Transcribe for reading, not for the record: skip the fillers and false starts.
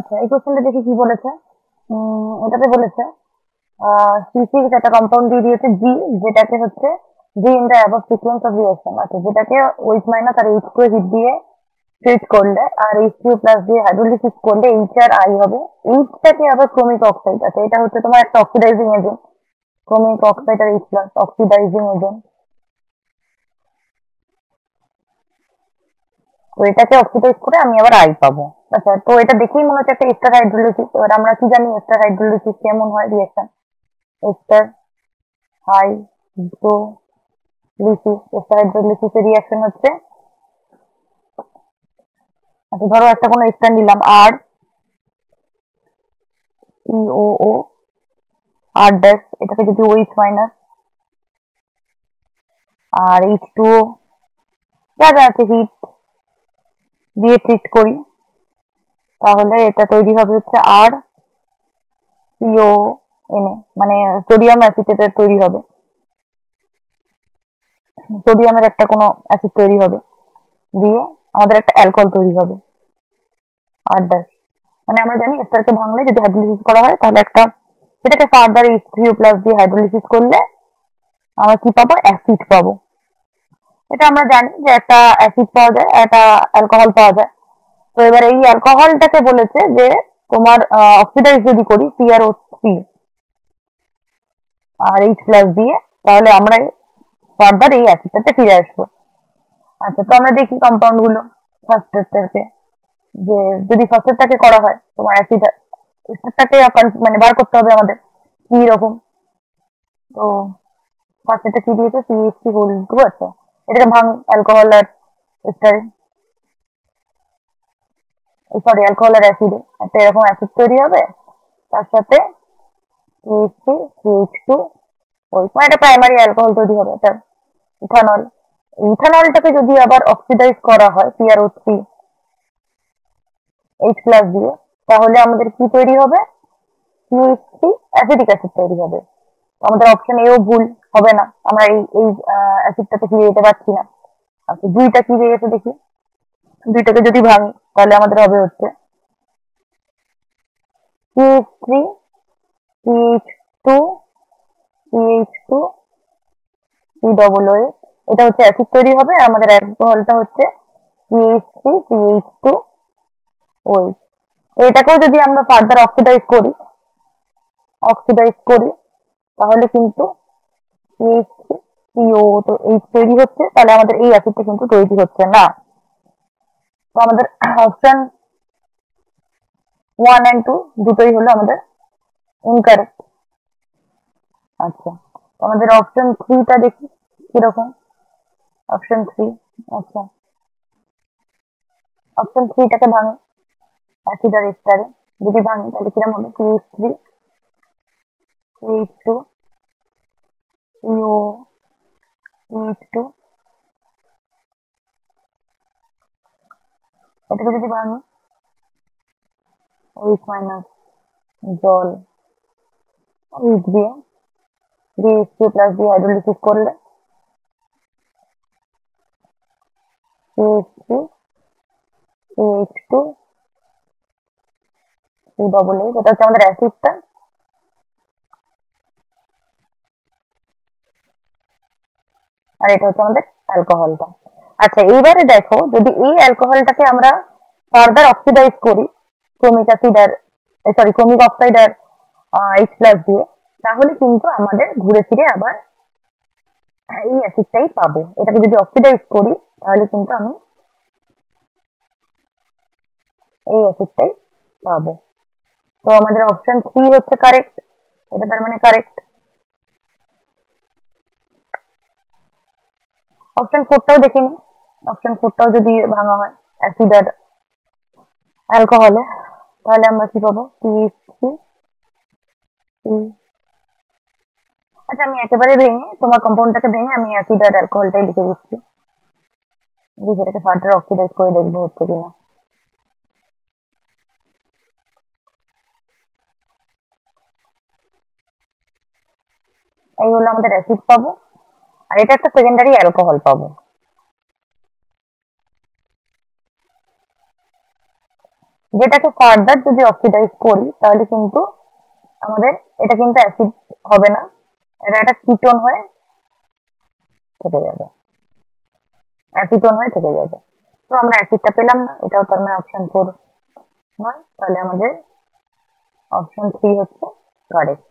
আচ্ছা, এই কোশ্চেনটা দেখি কি বলেছে। এটাতে বলেছে C6 একটা কম্পাউন্ড দিয়ে দিয়েছে G, যেটাকে হচ্ছে G in the above sequence of reaction. আচ্ছা, যেটাকে H মাইনাস আর H2 হিট দিয়ে ট্রিট করলে আর H2 প্লাস দিয়ে হাইড্রোলিসিস করলে H আর I হবে। Hটাকে আবার ক্রোমিক অক্সাইড। আচ্ছা, এটা হচ্ছে তোমার একটা অক্সিডাইজিং এজেন্ট। ক্রোমিক অক্সাইড আর H প্লাস অক্সিডাইজিং এজেন্ট। তো এটাকে অক্সিডাইজ করে আমি আবার আই পাবো। আচ্ছা, তো এটা দেখেই মনে হচ্ছে একটা এস্টার হাইড্রোলিসিস। এবার আমরা কি জানি এস্টার হাইড্রোলিসিস কেমন হয় রিঅ্যাকশন? এস্টার হাইড্রোলিসিস, এস্টার হাইড্রোলিসিসের রিঅ্যাকশন হচ্ছে, আচ্ছা ধরো একটা কোনো এস্টার নিলাম আর COO আর ড্যাশ, এটাকে যদি OH মাইনাস আর H2O যা যা আছে হিট দিয়ে ট্রিট করি, তাহলে এটা তৈরি হবে হচ্ছে আর CONA, মানে সোডিয়াম অ্যাসিটেটের তৈরি হবে। সোডিয়ামের একটা কোনো অ্যাসিড তৈরি হবে, দিয়ে আমাদের একটা অ্যালকোহল তৈরি হবে আর ড্যাশ। মানে আমরা জানি এস্টারকে ভাঙলে যদি হাইড্রোলিসিস করা হয় তাহলে একটা, সেটাকে ফার্দার H3O প্লাস দিয়ে হাইড্রোলিসিস করলে আমরা কি পাবো? অ্যাসিড পাবো। এটা আমরা জানি যে একটা অ্যাসিড পাওয়া যায়, একটা অ্যালকোহল পাওয়া যায়। তো এবার এই অ্যালকোহলটাকে বলেছে যে তোমার অক্সিডাইজ যদি করি CrO3 আর H প্লাস দিয়ে, তাহলে আমরা ফার্দার এই অ্যাসিডটাতে ফিরে আসবো। আচ্ছা, তো আমরা দেখি কম্পাউন্ড গুলো ফার্স্টেরটাকে, যে যদি ফার্স্টেরটাকে করা হয় তোমার অ্যাসিড এস্টারটাকে মানে বার করতে হবে আমাদের কি রকম। তো ফার্স্টেরটা কি দিয়েছে? CH3 আছে, এটাকে ভাঙ অ্যালকোহল আর এস্টারে, সরি অ্যালকোহল আর অ্যাসিডে একটা এরকম অ্যাসিড তৈরি হবে। তার সাথে CH3 CH2 ওই মানে একটা প্রাইমারি অ্যালকোহল তৈরি হবে, এটা ইথানল। ইথানলটাকে যদি আবার অক্সিডাইজ করা হয় CrO3 H প্লাস দিয়ে, তাহলে আমাদের কি তৈরি হবে? CH3 অ্যাসিটিক অ্যাসিড তৈরি হবে। তো আমাদের অপশন এও ভুল হবে না, আমরা এই এই অ্যাসিডটাতে ফিরে যেতে পারছি না। আচ্ছা, দুইটা কি বেরিয়েছে দেখি। দুইটাকে যদি ভাঙি তাহলে আমাদের হবে হচ্ছে CH3 CH2 CH2 COO, এটা হচ্ছে অ্যাসিড তৈরি হবে। আর আমাদের অ্যালকোহলটা হচ্ছে CH3 CH2OH। এটাকেও যদি আমরা ফার্দার অক্সিডাইজ করি তাহলে কিন্তু CH3CO তো H তৈরি হচ্ছে, তাহলে আমাদের এই অ্যাসিডটা কিন্তু তৈরি হচ্ছে না। তো আমাদের অপশন 1 and 2 দুটোই হলো আমাদের ইনকারেক্ট। আচ্ছা, তো আমাদের অপশন 3টা দেখি কিরকম। অপশন 3, আচ্ছা অপশন 3টাকে ভাঙি অ্যাসিড আর এস্টারে, যদি ভাঙি তাহলে কিরকম হবে? CH3 CH2 CO CH2, এটাকে যদি ভাঙি OH মাইনাস জল H দিয়ে H2 প্লাস দিয়ে হাইড্রোলিসিস করলে CH3 CH2 COO, এটা হচ্ছে আমাদের অ্যাসিডটা। আর এটা হচ্ছে আমাদের অ্যালকোহলটা। আচ্ছা, এইবারে দেখো যদি এই অ্যালকোহলটাকে আমরা ফার্দার অক্সিডাইজ করি ক্রোমিক অ্যাসিড আর সরি ক্রোমিক অক্সাইড আর H প্লাস দিয়ে, তাহলে কিন্তু আমাদের ঘুরে ফিরে আবার এই অ্যাসিডটাই পাবো। এটাকে যদি অক্সিডাইজ করি তাহলে কিন্তু আমি এই অ্যাসিডটাই পাবো। তো আমাদের অপশন 3 হচ্ছে কারেক্ট, এটা তার মানে কারেক্ট। অপশন 4টাও দেখে নিই। অপশন 4টাও যদি ভাঙা হয় অ্যাসিড আর অ্যালকোহলে, তাহলে আমরা কি পাবো? CH3 আচ্ছা, আমি একেবারে ভেঙে তোমার কম্পাউন্ডটাকে ভেঙে আমি অ্যাসিড আর অ্যালকোহলটাই লিখে দিচ্ছি, দিয়ে সেটাকে ফার্দার অক্সিডাইজ করে দেখবো হচ্ছে কিনা। এই হলো আমাদের অ্যাসিড পাবো, আর এটা একটা সেকেন্ডারি অ্যালকোহল পাবো। যেটাকে ফার্দার যদি অক্সিডাইজ করি তাহলে কিন্তু আমাদের এটা কিন্তু অ্যাসিড হবে না, এটা একটা কিটোন হয়ে থেকে যাবে, অ্যাসিটোন হয়ে থেকে যাবে। তো আমরা অ্যাসিডটা পেলাম না, এটাও তার মানে অপশন 4 নয়, তাহলে আমাদের অপশন 3 হচ্ছে কারেক্ট।